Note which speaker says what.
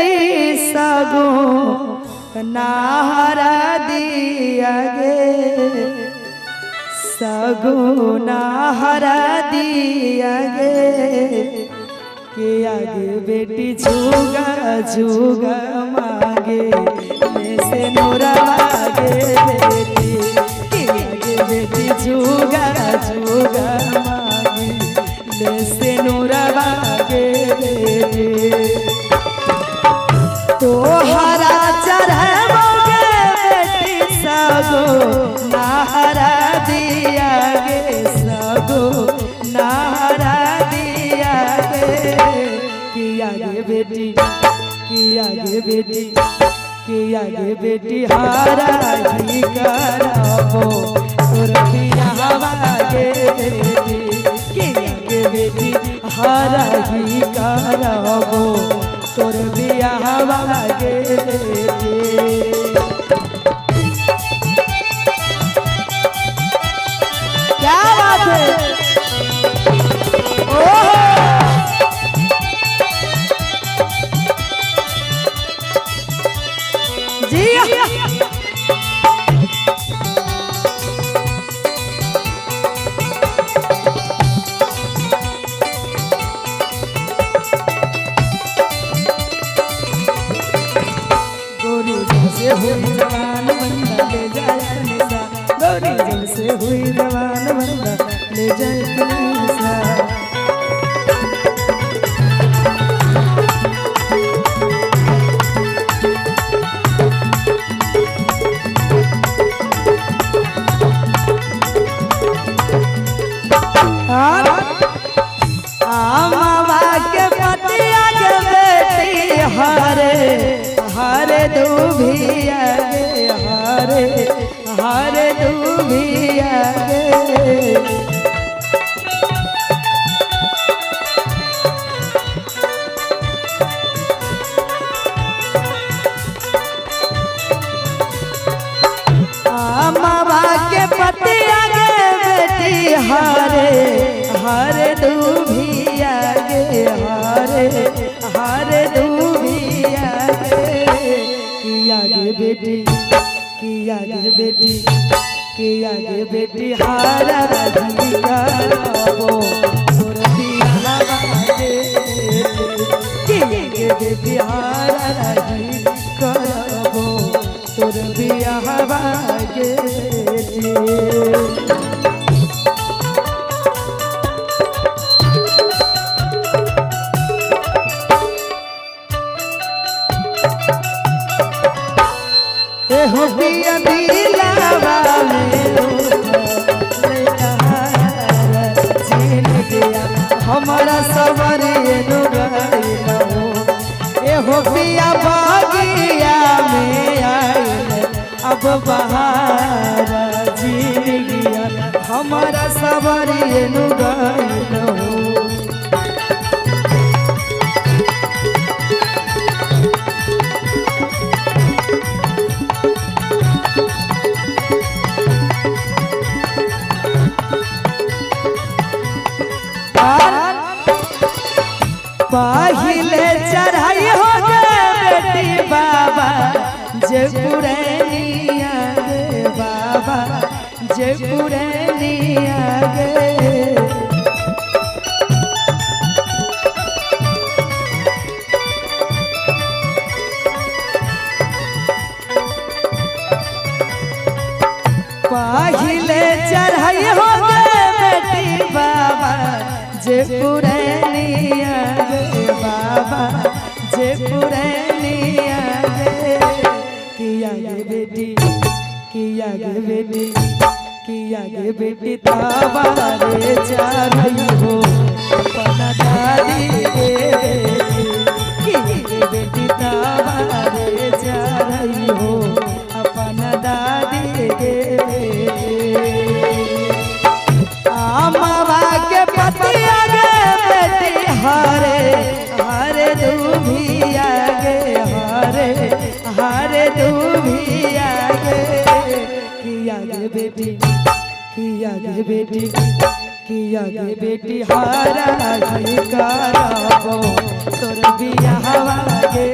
Speaker 1: बेटी सगो नाहरा दिया गे सगो नाहरा दिया गे के आगे बेटी झूगा झूगा मांगे से नोरा आगे बेटी के आगे बेटी झूगा झूगा मांगे से नोरा आगे बेटी तो हरा चढ़ोगे बेटी सगो नाहरा दिया गे सगो नाहरा दिया गे किया गे बेटी किया गे बेटी किया गे बेटी हारा ही कराबो तोर बियाहवा गे बेटी किया गे बेटी हारा ही कराबो तोर बियाहवा गे बेटी। क्या बात है जी से हुई जवान बंदा ले जाए निशा गोरी जल से हुई जवान बंदा ले जाए निशा आमा के पतिया के बेटी हरे हरे दूभिया गे हरे हरे दूभिया गे मामा के पतिया गे बेटी हरे हरे दूभिया गे हरे हरे दूभिया किया गे बेटी किया गे बेटी किया गे बेटी हारा रही कराबो तोर बियाहवा गे किया गे बेटी हारा रही कराबो तोर बियाहवा गे हो पिया दिलावा मेरो छीन गया हमारा सवर नु गइला ए हो पिया बागिया में आइल अब बहार छीन गया हमारा सवर नु गइला पहिले चढ़ाई हो गए बेटी बाबा जे पुरनिया गे बाबा जे पुरनिया गे पहिले चढ़ाई हो गए बेटी बाबा जे पुरनिया बाबा जे पुरनिया गे किया गे बेटी किया गे बेटी किया गे बेटी ताबारे चारई हो अपना दादी गे किया गे बेटी ताबारे चारई हो अपना दादी गे आमा के पतिया गे बेटी हरे हरे दूभिया गे हरे हरे दूभिया गे किया गे बेटी किया गे बेटी किया गे बेटी हारा ही कराबो तोर बियाहवा गे